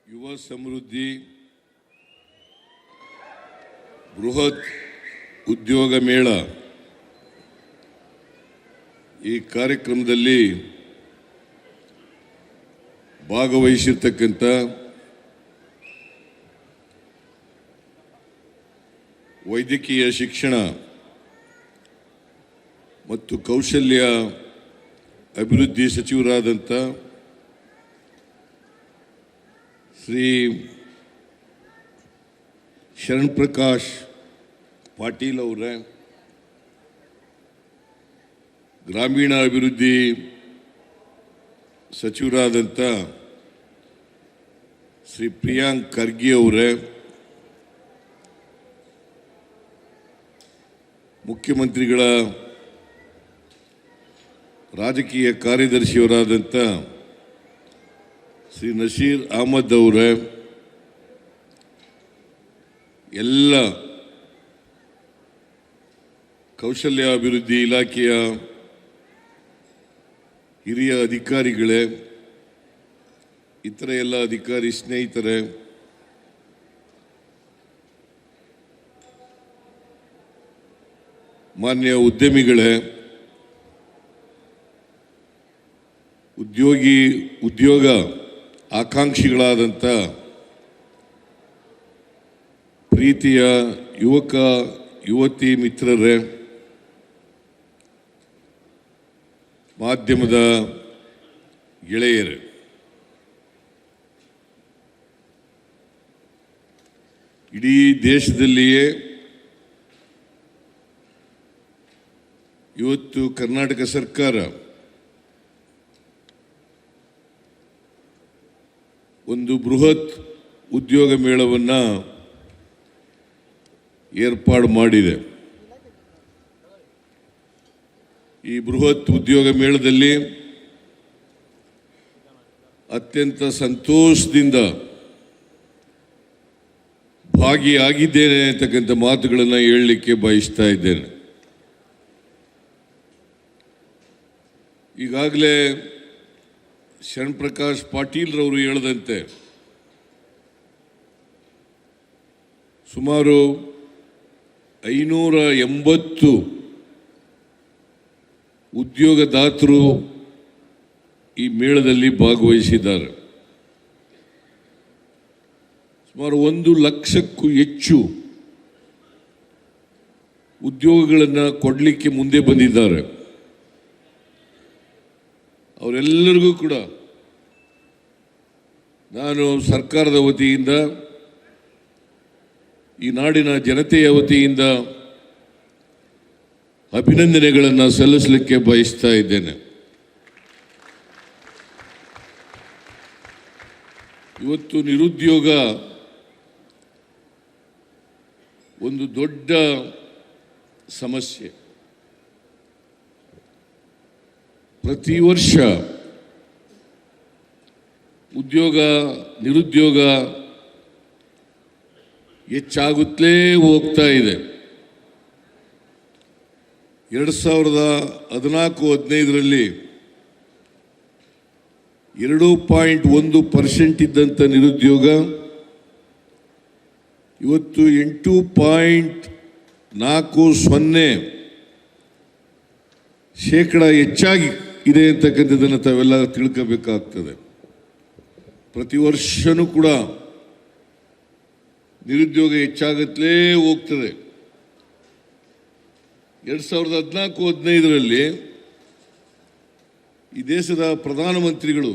ಯುವ ಸಮೃದ್ಧಿ ಬೃಹತ್ ಉದ್ಯೋಗ ಮೇಳ ಈ ಕಾರ್ಯಕ್ರಮದಲ್ಲಿ ಭಾಗವಹಿಸಿರ್ತಕ್ಕಂಥ ವೈದ್ಯಕೀಯ ಶಿಕ್ಷಣ ಮತ್ತು ಕೌಶಲ್ಯ ಅಭಿವೃದ್ಧಿ ಸಚಿವರಾದಂಥ ಶ್ರೀ ಶರಣ್ ಪ್ರಕಾಶ್ ಪಾಟೀಲ್ ಅವರೇ, ಗ್ರಾಮೀಣ ಅಭಿವೃದ್ಧಿ ಸಚಿವರಾದಂಥ ಶ್ರೀ ಪ್ರಿಯಾಂಕ್ ಖರ್ಗೆ ಅವರೇ, ಮುಖ್ಯಮಂತ್ರಿಗಳ ರಾಜಕೀಯ ಕಾರ್ಯದರ್ಶಿಯವರಾದಂಥ ಶ್ರೀ ನಸೀರ್ ಅಹಮದ್ ಅವರೇ, ಎಲ್ಲ ಕೌಶಲ್ಯ ಅಭಿವೃದ್ಧಿ ಇಲಾಖೆಯ ಹಿರಿಯ ಅಧಿಕಾರಿಗಳೇ, ಇತರ ಎಲ್ಲ ಅಧಿಕಾರಿ ಸ್ನೇಹಿತರೆ, ಮಾನ್ಯ ಉದ್ಯಮಿಗಳೇ, ಉದ್ಯೋಗ ಆಕಾಂಕ್ಷಿಗಳಾದಂಥ ಪ್ರೀತಿಯ ಯುವಕ ಯುವತಿ ಮಿತ್ರರೇ, ಮಾಧ್ಯಮದ ಗೆಳೆಯರೇ, ಇಡೀ ದೇಶದಲ್ಲಿಯೇ ಇವತ್ತು ಕರ್ನಾಟಕ ಸರ್ಕಾರ ಒಂದು ಬೃಹತ್ ಉದ್ಯೋಗ ಮೇಳವನ್ನು ಏರ್ಪಾಡು ಮಾಡಿದೆ. ಈ ಬೃಹತ್ ಉದ್ಯೋಗ ಮೇಳದಲ್ಲಿ ಅತ್ಯಂತ ಸಂತೋಷದಿಂದ ಭಾಗಿಯಾಗಿದ್ದೇನೆ ಅಂತಕ್ಕಂಥ ಮಾತುಗಳನ್ನು ಹೇಳಲಿಕ್ಕೆ ಬಯಸ್ತಾ ಇದ್ದೇನೆ. ಈಗಾಗಲೇ ಶರಣ್ ಪ್ರಕಾಶ್ ಪಾಟೀಲ್ ರವರು ಹೇಳಿದಂತೆ ಸುಮಾರು 580 ಉದ್ಯೋಗದಾತರು ಈ ಮೇಳದಲ್ಲಿ ಭಾಗವಹಿಸಿದ್ದಾರೆ. ಸುಮಾರು 1 ಲಕ್ಷಕ್ಕೂ ಹೆಚ್ಚು ಉದ್ಯೋಗಗಳನ್ನು ಕೊಡಲಿಕ್ಕೆ ಮುಂದೆ ಬಂದಿದ್ದಾರೆ. ಅವರೆಲ್ಲರಿಗೂ ಕೂಡ ನಾನು ಸರ್ಕಾರದ ವತಿಯಿಂದ, ಈ ನಾಡಿನ ಜನತೆಯ ವತಿಯಿಂದ ಅಭಿನಂದನೆಗಳನ್ನು ಸಲ್ಲಿಸಲಿಕ್ಕೆ ಬಯಸ್ತಾ ಇದ್ದೇನೆ. ಇವತ್ತು ನಿರುದ್ಯೋಗ ಒಂದು ದೊಡ್ಡ ಸಮಸ್ಯೆ. ಪ್ರತಿ ವರ್ಷ ನಿರುದ್ಯೋಗ ಹೆಚ್ಚಾಗುತ್ತಲೇ ಹೋಗ್ತಾ ಇದೆ. 2014-15ರಲ್ಲಿ 2.1% ಇದ್ದಂಥ ನಿರುದ್ಯೋಗ ಇವತ್ತು 8.40% ಹೆಚ್ಚಾಗಿ ಇದೆ ಅಂತಕ್ಕಂಥದ್ದನ್ನು ತಾವೆಲ್ಲ ತಿಳ್ಕೋಬೇಕಾಗ್ತದೆ. ಪ್ರತಿ ವರ್ಷನೂ ಕೂಡ ನಿರುದ್ಯೋಗ ಹೆಚ್ಚಾಗತ್ತಲೇ ಹೋಗ್ತದೆ. 2014-15ರಲ್ಲಿ ಈ ದೇಶದ ಪ್ರಧಾನಮಂತ್ರಿಗಳು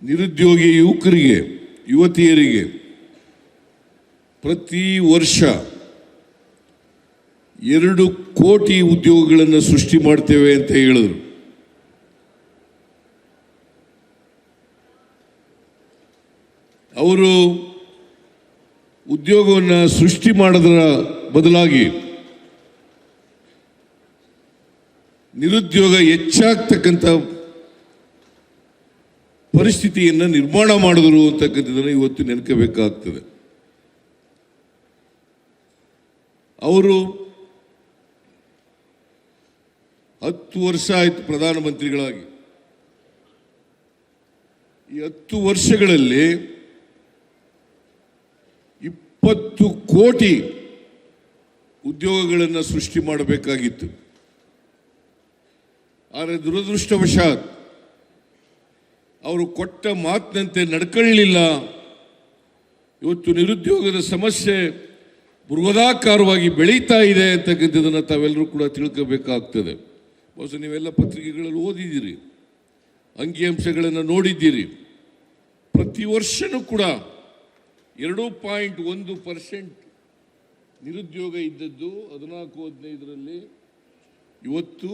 ನಿರುದ್ಯೋಗಿ ಯುವಕರಿಗೆ ಯುವತಿಯರಿಗೆ ಪ್ರತಿ ವರ್ಷ 2 ಕೋಟಿ ಉದ್ಯೋಗಗಳನ್ನು ಸೃಷ್ಟಿ ಮಾಡ್ತೇವೆ ಅಂತ ಹೇಳಿದರು. ಅವರು ಉದ್ಯೋಗವನ್ನು ಸೃಷ್ಟಿ ಮಾಡೋದರ ಬದಲಾಗಿ ನಿರುದ್ಯೋಗ ಹೆಚ್ಚಾಗ್ತಕ್ಕಂಥ ಪರಿಸ್ಥಿತಿಯನ್ನು ನಿರ್ಮಾಣ ಮಾಡಿದ್ರು ಅಂತಕ್ಕಂಥದ್ದನ್ನು ಇವತ್ತು ನೆನಕಬೇಕಾಗ್ತದೆ. ಅವರು 10 ವರ್ಷ ಆಯಿತು ಪ್ರಧಾನಮಂತ್ರಿಗಳಾಗಿ. ಈ 10 ವರ್ಷಗಳಲ್ಲಿ 20 ಕೋಟಿ ಉದ್ಯೋಗಗಳನ್ನು ಸೃಷ್ಟಿ ಮಾಡಬೇಕಾಗಿತ್ತು. ಆದರೆ ದುರದೃಷ್ಟವಶಾತ್ ಅವರು ಕೊಟ್ಟ ಮಾತಿನಂತೆ ನಡ್ಕೊಳ್ಳಲಿಲ್ಲ. ಇವತ್ತು ನಿರುದ್ಯೋಗದ ಸಮಸ್ಯೆ ಬೃಹದಾಕಾರವಾಗಿ ಬೆಳೀತಾ ಇದೆ ಅಂತಕ್ಕಂಥದ್ದನ್ನು ತಾವೆಲ್ಲರೂ ಕೂಡ ತಿಳ್ಕೋಬೇಕಾಗ್ತದೆ. ಬಹುಶಃ ನೀವೆಲ್ಲ ಪತ್ರಿಕೆಗಳಲ್ಲಿ ಓದಿದ್ದೀರಿ, ಅಂಕಿಅಂಶಗಳನ್ನು ನೋಡಿದ್ದೀರಿ. ಪ್ರತಿ ವರ್ಷನೂ ಕೂಡ 2.1% ನಿರುದ್ಯೋಗ ಇದ್ದದ್ದು 14-15ರಲ್ಲಿ ಇವತ್ತು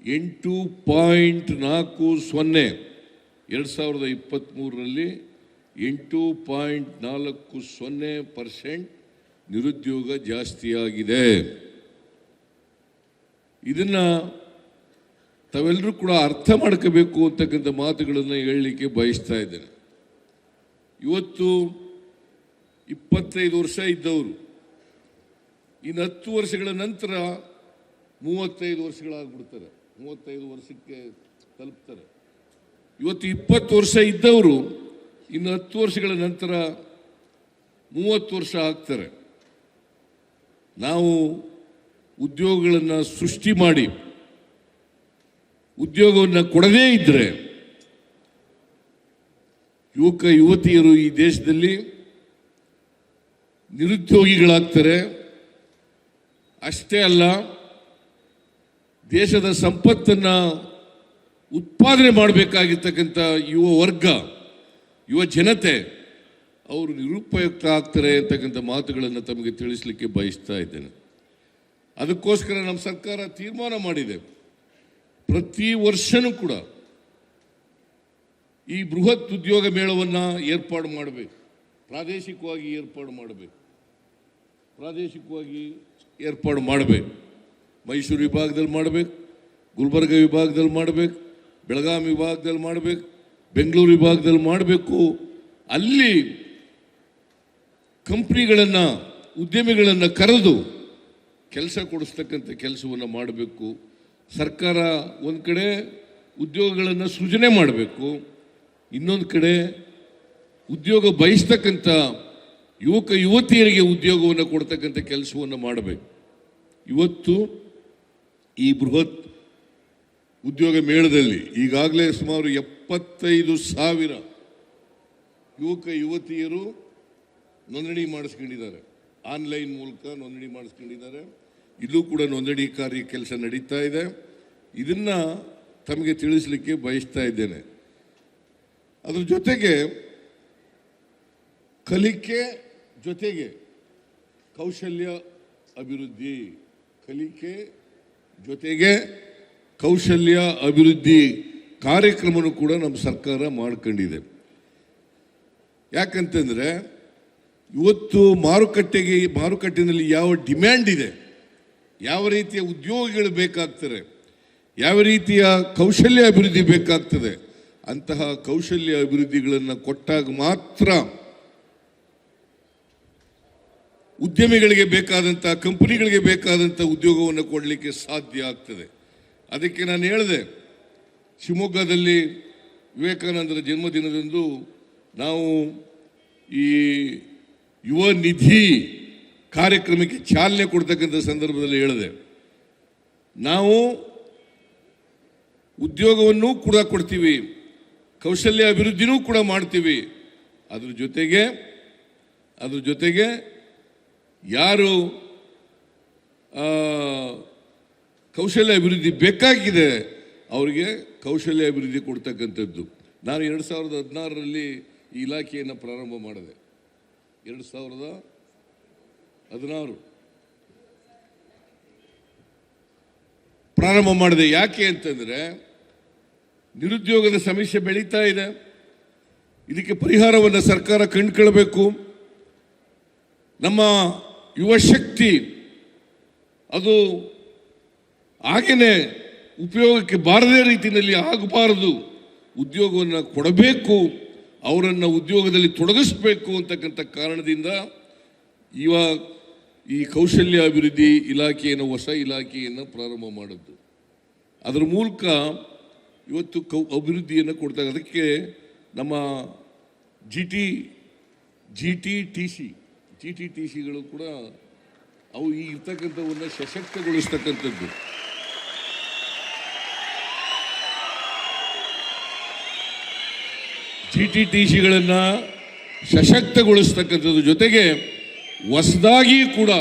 8.40 2023ರಲ್ಲಿ 8.40% ನಿರುದ್ಯೋಗ ಜಾಸ್ತಿಯಾಗಿದೆ. ಇದನ್ನ ತಾವೆಲ್ಲರೂ ಕೂಡ ಅರ್ಥ ಮಾಡ್ಕೋಬೇಕು ಅಂತಕ್ಕಂಥ ಮಾತುಗಳನ್ನು ಹೇಳಲಿಕ್ಕೆ ಬಯಸ್ತಾ ಇದ್ದೇನೆ. ಇವತ್ತು 25 ವರ್ಷ ಇದ್ದವರು ಇನ್ನು 10 ವರ್ಷಗಳ ನಂತರ 35 ವರ್ಷಗಳಾಗ್ಬಿಡ್ತಾರೆ, 35 ವರ್ಷಕ್ಕೆ ತಲುಪ್ತಾರೆ. ಇವತ್ತು 20 ವರ್ಷ ಇದ್ದವರು ಇನ್ನು 10 ವರ್ಷಗಳ ನಂತರ 30 ವರ್ಷ ಆಗ್ತಾರೆ. ನಾವು ಉದ್ಯೋಗಗಳನ್ನು ಸೃಷ್ಟಿ ಮಾಡಿ ಉದ್ಯೋಗವನ್ನು ಕೊಡದೇ ಇದ್ದರೆ ಯುವಕ ಯುವತಿಯರು ಈ ದೇಶದಲ್ಲಿ ನಿರುದ್ಯೋಗಿಗಳಾಗ್ತಾರೆ. ಅಷ್ಟೇ ಅಲ್ಲ, ದೇಶದ ಸಂಪತ್ತನ್ನು ಉತ್ಪಾದನೆ ಮಾಡಬೇಕಾಗಿರ್ತಕ್ಕಂಥ ಯುವ ವರ್ಗ, ಯುವ ಜನತೆ ಅವರು ನಿರುಪಯುಕ್ತ ಆಗ್ತಾರೆ ಅಂತಕ್ಕಂಥ ಮಾತುಗಳನ್ನು ತಮಗೆ ತಿಳಿಸಲಿಕ್ಕೆ ಬಯಸ್ತಾ ಇದ್ದೇನೆ. ಅದಕ್ಕೋಸ್ಕರ ನಮ್ಮ ಸರ್ಕಾರ ತೀರ್ಮಾನ ಮಾಡಿದೆ, ಪ್ರತಿ ವರ್ಷನೂ ಕೂಡ ಈ ಬೃಹತ್ ಉದ್ಯೋಗ ಮೇಳವನ್ನು ಏರ್ಪಾಡು ಮಾಡಬೇಕು. ಪ್ರಾದೇಶಿಕವಾಗಿ ಏರ್ಪಾಡು ಮಾಡಬೇಕು. ಮೈಸೂರು ವಿಭಾಗದಲ್ಲಿ ಮಾಡಬೇಕು, ಗುಲ್ಬರ್ಗ ವಿಭಾಗದಲ್ಲಿ ಮಾಡಬೇಕು, ಬೆಳಗಾವಿ ವಿಭಾಗದಲ್ಲಿ ಮಾಡಬೇಕು, ಬೆಂಗಳೂರು ವಿಭಾಗದಲ್ಲಿ ಮಾಡಬೇಕು. ಅಲ್ಲಿ ಕಂಪ್ನಿಗಳನ್ನು, ಉದ್ಯಮಿಗಳನ್ನು ಕರೆದು ಕೆಲಸ ಕೊಡಿಸ್ತಕ್ಕಂಥ ಕೆಲಸವನ್ನು ಮಾಡಬೇಕು. ಸರ್ಕಾರ ಒಂದು ಕಡೆ ಉದ್ಯೋಗಗಳನ್ನು ಸೃಜನೆ ಮಾಡಬೇಕು, ಇನ್ನೊಂದು ಕಡೆ ಉದ್ಯೋಗ ಬಯಸ್ತಕ್ಕಂಥ ಯುವಕ ಯುವತಿಯರಿಗೆ ಉದ್ಯೋಗವನ್ನು ಕೊಡ್ತಕ್ಕಂಥ ಕೆಲಸವನ್ನು ಮಾಡಬೇಕು. ಇವತ್ತು ಈ ಬೃಹತ್ ಉದ್ಯೋಗ ಮೇಳದಲ್ಲಿ ಈಗಾಗಲೇ ಸುಮಾರು 75,000 ಯುವಕ ಯುವತಿಯರು ನೋಂದಣಿ ಮಾಡಿಸ್ಕೊಂಡಿದ್ದಾರೆ. ಆನ್ಲೈನ್ ಮೂಲಕ ನೋಂದಣಿ ಮಾಡಿಸ್ಕೊಂಡಿದ್ದಾರೆ. ಇಲ್ಲೂ ಕೂಡ ನೋಂದಣಿ ಕಾರ್ಯ ಕೆಲಸ ನಡೀತಾ ಇದೆ. ಇದನ್ನು ತಮಗೆ ತಿಳಿಸಲಿಕ್ಕೆ ಬಯಸ್ತಾ ಇದ್ದೇನೆ. ಅದರ ಜೊತೆಗೆ ಕಲಿಕೆ ಜೊತೆಗೆ ಕೌಶಲ್ಯ ಅಭಿವೃದ್ಧಿ, ಕಲಿಕೆ ಜೊತೆಗೆ ಕೌಶಲ್ಯ ಅಭಿವೃದ್ಧಿ ಕಾರ್ಯಕ್ರಮನೂ ಕೂಡ ನಮ್ಮ ಸರ್ಕಾರ ಮಾಡ್ಕೊಂಡಿದೆ. ಯಾಕಂತಂದರೆ ಇವತ್ತು ಮಾರುಕಟ್ಟೆಯಲ್ಲಿ ಯಾವ ಡಿಮ್ಯಾಂಡ್ ಇದೆ, ಯಾವ ರೀತಿಯ ಉದ್ಯೋಗಿಗಳು ಬೇಕಾಗ್ತಾರೆ, ಯಾವ ರೀತಿಯ ಕೌಶಲ್ಯ ಅಭಿವೃದ್ಧಿ ಬೇಕಾಗ್ತದೆ, ಅಂತಹ ಕೌಶಲ್ಯ ಅಭಿವೃದ್ಧಿಗಳನ್ನು ಕೊಟ್ಟಾಗ ಮಾತ್ರ ಉದ್ಯಮಿಗಳಿಗೆ ಬೇಕಾದಂಥ, ಕಂಪನಿಗಳಿಗೆ ಬೇಕಾದಂಥ ಉದ್ಯೋಗವನ್ನು ಕೊಡಲಿಕ್ಕೆ ಸಾಧ್ಯ ಆಗ್ತದೆ. ಅದಕ್ಕೆ ನಾನು ಹೇಳಿದೆ, ಶಿವಮೊಗ್ಗದಲ್ಲಿ ವಿವೇಕಾನಂದರ ಜನ್ಮದಿನದಂದು ನಾವು ಈ ಯುವ ನಿಧಿ ಕಾರ್ಯಕ್ರಮಕ್ಕೆ ಚಾಲನೆ ಕೊಡ್ತಕ್ಕಂಥ ಸಂದರ್ಭದಲ್ಲಿ ಹೇಳಿದೆ, ನಾವು ಉದ್ಯೋಗವನ್ನು ಕೂಡ ಕೊಡ್ತೀವಿ, ಕೌಶಲ್ಯ ಅಭಿವೃದ್ಧಿನೂ ಕೂಡ ಮಾಡ್ತೀವಿ. ಅದ್ರ ಜೊತೆಗೆ ಯಾರು ಕೌಶಲ್ಯ ಅಭಿವೃದ್ಧಿ ಬೇಕಾಗಿದೆ ಅವರಿಗೆ ಕೌಶಲ್ಯ ಅಭಿವೃದ್ಧಿ ಕೊಡ್ತಕ್ಕಂಥದ್ದು. ನಾನು 2016ರಲ್ಲಿ ಈ ಇಲಾಖೆಯನ್ನು ಪ್ರಾರಂಭ ಮಾಡಿದೆ. 2016 ಪ್ರಾರಂಭ ಮಾಡಿದೆ. ಯಾಕೆ ಅಂತಂದರೆ ನಿರುದ್ಯೋಗದ ಸಮಸ್ಯೆ ಬೆಳೀತಾ ಇದೆ. ಇದಕ್ಕೆ ಪರಿಹಾರವನ್ನು ಸರ್ಕಾರ ಕಂಡುಕೊಳ್ಳಬೇಕು. ನಮ್ಮ ಯುವ ಶಕ್ತಿ ಅದು ಹಾಗೇನೆ ಉಪಯೋಗಕ್ಕೆ ಬಾರದೇ ರೀತಿಯಲ್ಲಿ ಆಗಬಾರದು, ಉದ್ಯೋಗವನ್ನು ಕೊಡಬೇಕು, ಅವರನ್ನು ಉದ್ಯೋಗದಲ್ಲಿ ತೊಡಗಿಸಬೇಕು ಅಂತಕ್ಕಂಥ ಕಾರಣದಿಂದ ಈ ಕೌಶಲ್ಯ ಅಭಿವೃದ್ಧಿ ಇಲಾಖೆಯನ್ನು ಹೊಸ ಇಲಾಖೆಯನ್ನು ಪ್ರಾರಂಭ ಮಾಡಿದ್ದು. ಅದರ ಮೂಲಕ ಇವತ್ತು ಅಭಿವೃದ್ಧಿಯನ್ನು ಕೊಡ್ತಾರೆ. ಅದಕ್ಕೆ ನಮ್ಮ ಜಿ ಟಿ ಸಿಗಳು ಕೂಡ ಅವು ಈ ಇರ್ತಕ್ಕಂಥವನ್ನ ಸಶಕ್ತಗೊಳಿಸ್ತಕ್ಕಂಥದ್ದು. GTTCಗಳನ್ನು ಸಶಕ್ತಗೊಳಿಸ್ತಕ್ಕಂಥದ್ದು ಜೊತೆಗೆ ಹೊಸದಾಗಿ ಕೂಡ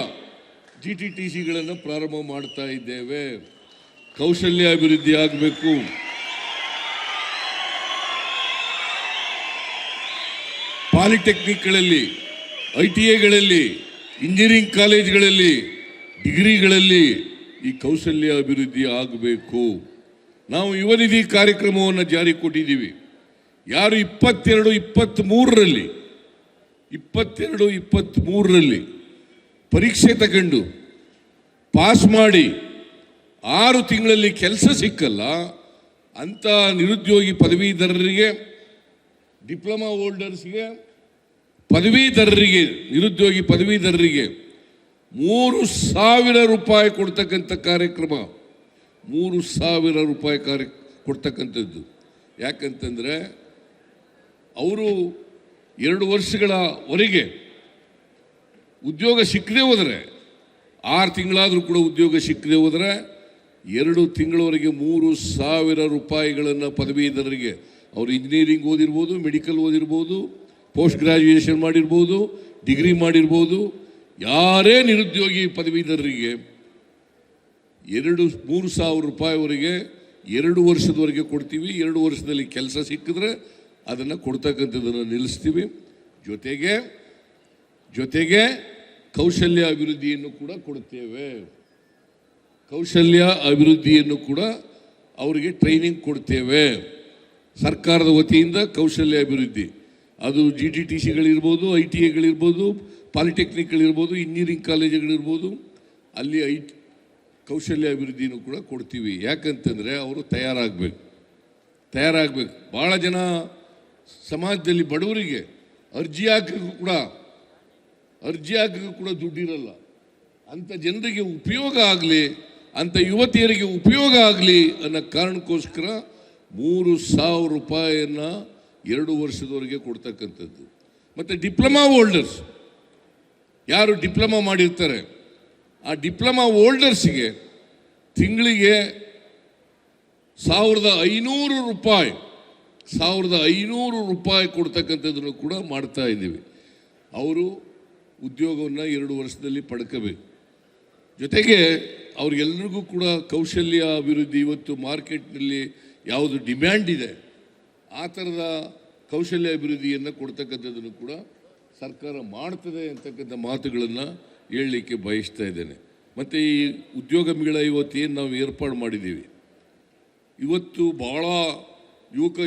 GTTCಗಳನ್ನು ಪ್ರಾರಂಭ ಮಾಡ್ತಾ ಇದ್ದೇವೆ. ಕೌಶಲ್ಯ ಅಭಿವೃದ್ಧಿ ಆಗಬೇಕು, ಪಾಲಿಟೆಕ್ನಿಕ್ಗಳಲ್ಲಿ, ITIಗಳಲ್ಲಿ, ಇಂಜಿನಿಯರಿಂಗ್ ಕಾಲೇಜ್ಗಳಲ್ಲಿ, ಡಿಗ್ರಿಗಳಲ್ಲಿ ಈ ಕೌಶಲ್ಯ ಅಭಿವೃದ್ಧಿ ಆಗಬೇಕು. ನಾವು ಯುವ ನಿಧಿ ಕಾರ್ಯಕ್ರಮವನ್ನು ಜಾರಿ ಕೊಟ್ಟಿದ್ದೀವಿ. ಯಾರು 22-23ರಲ್ಲಿ ಪರೀಕ್ಷೆ ತಗೊಂಡು ಪಾಸ್ ಮಾಡಿ 6 ತಿಂಗಳಲ್ಲಿ ಕೆಲಸ ಸಿಕ್ಕಲ್ಲ ಅಂತ ನಿರುದ್ಯೋಗಿ ಪದವೀಧರರಿಗೆ, ಡಿಪ್ಲೊಮಾ ಹೋಲ್ಡರ್ಸ್ಗೆ, ನಿರುದ್ಯೋಗಿ ಪದವೀಧರರಿಗೆ 3,000 ರೂಪಾಯಿ ಕೊಡ್ತಕ್ಕಂಥ ಕಾರ್ಯಕ್ರಮ, 3,000 ರೂಪಾಯಿ ಕೊಡ್ತಕ್ಕಂಥದ್ದು. ಯಾಕಂತಂದರೆ ಅವರು 2 ವರ್ಷಗಳವರೆಗೆ ಉದ್ಯೋಗ ಸಿಕ್ಕದೆ ಹೋದರೆ, 6 ತಿಂಗಳಾದರೂ ಕೂಡ ಉದ್ಯೋಗ ಸಿಕ್ಕದೆ ಹೋದರೆ 2 ತಿಂಗಳವರೆಗೆ 3,000 ರೂಪಾಯಿಗಳನ್ನು ಪದವೀಧರರಿಗೆ, ಅವರು ಇಂಜಿನಿಯರಿಂಗ್ ಓದಿರ್ಬೋದು, ಮೆಡಿಕಲ್ ಓದಿರ್ಬೋದು, ಪೋಸ್ಟ್ ಗ್ರಾಜ್ಯುಯೇಷನ್ ಮಾಡಿರ್ಬೋದು, ಡಿಗ್ರಿ ಮಾಡಿರ್ಬೋದು, ಯಾರೇ ನಿರುದ್ಯೋಗಿ ಪದವೀಧರರಿಗೆ 3,000 ರೂಪಾಯಿವರೆಗೆ 2 ವರ್ಷದವರೆಗೆ ಕೊಡ್ತೀವಿ. 2 ವರ್ಷದಲ್ಲಿ ಕೆಲಸ ಸಿಕ್ಕಿದ್ರೆ ಅದನ್ನು ಕೊಡ್ತಕ್ಕಂಥದ್ದನ್ನು ನಿಲ್ಲಿಸ್ತೀವಿ. ಜೊತೆಗೆ ಕೌಶಲ್ಯ ಅಭಿವೃದ್ಧಿಯನ್ನು ಕೂಡ ಕೊಡ್ತೇವೆ. ಕೌಶಲ್ಯ ಅಭಿವೃದ್ಧಿಯನ್ನು ಕೂಡ ಅವರಿಗೆ ಟ್ರೈನಿಂಗ್ ಕೊಡ್ತೇವೆ. ಸರ್ಕಾರದ ವತಿಯಿಂದ ಕೌಶಲ್ಯ ಅಭಿವೃದ್ಧಿ, ಅದು GTTCಗಳಿರ್ಬೋದು, ITIಗಳಿರ್ಬೋದು, ಪಾಲಿಟೆಕ್ನಿಕ್ಗಳಿರ್ಬೋದು, ಇಂಜಿನಿಯರಿಂಗ್ ಕಾಲೇಜುಗಳಿರ್ಬೋದು, ಅಲ್ಲಿ ಕೌಶಲ್ಯ ಅಭಿವೃದ್ಧಿನೂ ಕೂಡ ಕೊಡ್ತೀವಿ. ಯಾಕಂತಂದರೆ ಅವರು ತಯಾರಾಗಬೇಕು. ಭಾಳ ಜನ ಸಮಾಜದಲ್ಲಿ ಬಡವರಿಗೆ ಅರ್ಜಿ ಹಾಕಕ್ಕೂ ಕೂಡ ದುಡ್ಡಿರಲ್ಲ. ಅಂಥ ಜನರಿಗೆ ಉಪಯೋಗ ಆಗಲಿ, ಅಂಥ ಯುವತಿಯರಿಗೆ ಉಪಯೋಗ ಆಗಲಿ ಅನ್ನೋ ಕಾರಣಕ್ಕೋಸ್ಕರ 3,000 ರೂಪಾಯಿಯನ್ನು 2 ವರ್ಷದವರೆಗೆ ಕೊಡ್ತಕ್ಕಂಥದ್ದು. ಮತ್ತು ಡಿಪ್ಲೊಮಾ ಹೋಲ್ಡರ್ಸ್, ಯಾರು ಡಿಪ್ಲೊಮಾ ಮಾಡಿರ್ತಾರೆ, ಆ ಡಿಪ್ಲೊಮಾ ಹೋಲ್ಡರ್ಸ್ಗೆ ತಿಂಗಳಿಗೆ 1,500 ರೂಪಾಯಿ ಕೊಡ್ತಕ್ಕಂಥದ್ದನ್ನು ಕೂಡ ಮಾಡ್ತಾ ಇದ್ದೀವಿ. ಅವರು ಉದ್ಯೋಗವನ್ನು 2 ವರ್ಷದಲ್ಲಿ ಪಡ್ಕೋಬೇಕು. ಜೊತೆಗೆ ಅವ್ರಿಗೆಲ್ಲರಿಗೂ ಕೂಡ ಕೌಶಲ್ಯ ಅಭಿವೃದ್ಧಿ, ಇವತ್ತು ಮಾರ್ಕೆಟ್ನಲ್ಲಿ ಯಾವುದು ಡಿಮ್ಯಾಂಡ್ ಇದೆ ಆ ಥರದ ಕೌಶಲ್ಯ ಅಭಿವೃದ್ಧಿಯನ್ನು ಕೊಡ್ತಕ್ಕಂಥದ್ದನ್ನು ಕೂಡ ಸರ್ಕಾರ ಮಾಡ್ತದೆ ಅಂತಕ್ಕಂಥ ಮಾತುಗಳನ್ನು ಹೇಳಲಿಕ್ಕೆ ಬಯಸ್ತಾ ಇದ್ದೇನೆ. ಮತ್ತು ಈ ಉದ್ಯೋಗ ಮೇಳ ಇವತ್ತೇನು ನಾವು ಏರ್ಪಾಡು ಮಾಡಿದ್ದೀವಿ, ಇವತ್ತು ಭಾಳ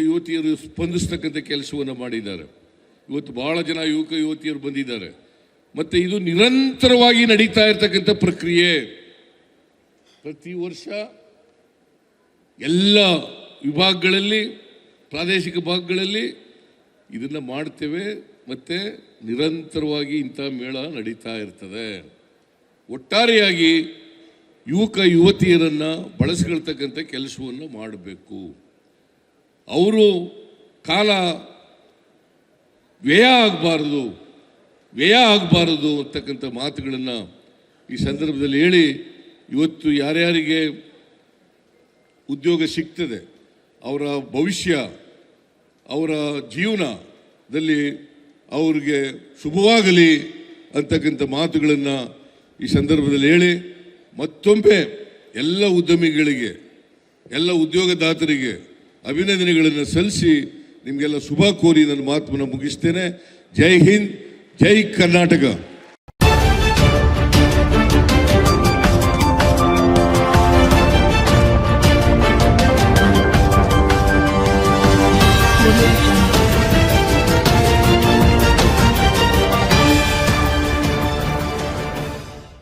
ಯುವತಿಯರು ಸ್ಪಂದಿಸ್ತಕ್ಕಂಥ ಕೆಲಸವನ್ನು ಮಾಡಿದ್ದಾರೆ. ಇವತ್ತು ಭಾಳ ಜನ ಯುವತಿಯರು ಬಂದಿದ್ದಾರೆ. ಮತ್ತು ಇದು ನಿರಂತರವಾಗಿ ನಡೀತಾ ಇರತಕ್ಕಂಥ ಪ್ರಕ್ರಿಯೆ. ಪ್ರತಿ ವರ್ಷ ಎಲ್ಲ ವಿಭಾಗಗಳಲ್ಲಿ, ಪ್ರಾದೇಶಿಕ ಭಾಗಗಳಲ್ಲಿ ಇದನ್ನು ಮಾಡ್ತೇವೆ. ಮತ್ತು ನಿರಂತರವಾಗಿ ಇಂಥ ಮೇಳ ನಡೀತಾ ಇರ್ತದೆ. ಒಟ್ಟಾರೆಯಾಗಿ ಯುವತಿಯರನ್ನು ಬಳಸ್ಕೊಳ್ತಕ್ಕಂಥ ಕೆಲಸವನ್ನು ಮಾಡಬೇಕು. ಅವರು ಕಾಲ ವ್ಯಯ ಆಗಬಾರದು ಅಂತಕ್ಕಂಥ ಮಾತುಗಳನ್ನು ಈ ಸಂದರ್ಭದಲ್ಲಿ ಹೇಳಿ, ಇವತ್ತು ಯಾರ್ಯಾರಿಗೆ ಉದ್ಯೋಗ ಸಿಗ್ತದೆ ಅವರ ಭವಿಷ್ಯ, ಅವರ ಜೀವನದಲ್ಲಿ ಅವ್ರಿಗೆ ಶುಭವಾಗಲಿ ಅಂತಕ್ಕಂಥ ಮಾತುಗಳನ್ನು ಈ ಸಂದರ್ಭದಲ್ಲಿ ಹೇಳಿ, ಮತ್ತೊಮ್ಮೆ ಎಲ್ಲ ಉದ್ಯಮಿಗಳಿಗೆ, ಎಲ್ಲ ಉದ್ಯೋಗದಾತರಿಗೆ ಅಭಿನಂದನೆಗಳನ್ನು ಸಲ್ಲಿಸಿ ನಿಮಗೆಲ್ಲ ಶುಭ ಕೋರಿ ನನ್ನ ಮಾತನ್ನು ಮುಗಿಸ್ತೇನೆ. ಜೈ ಹಿಂದ್, ಜೈ ಕರ್ನಾಟಕ.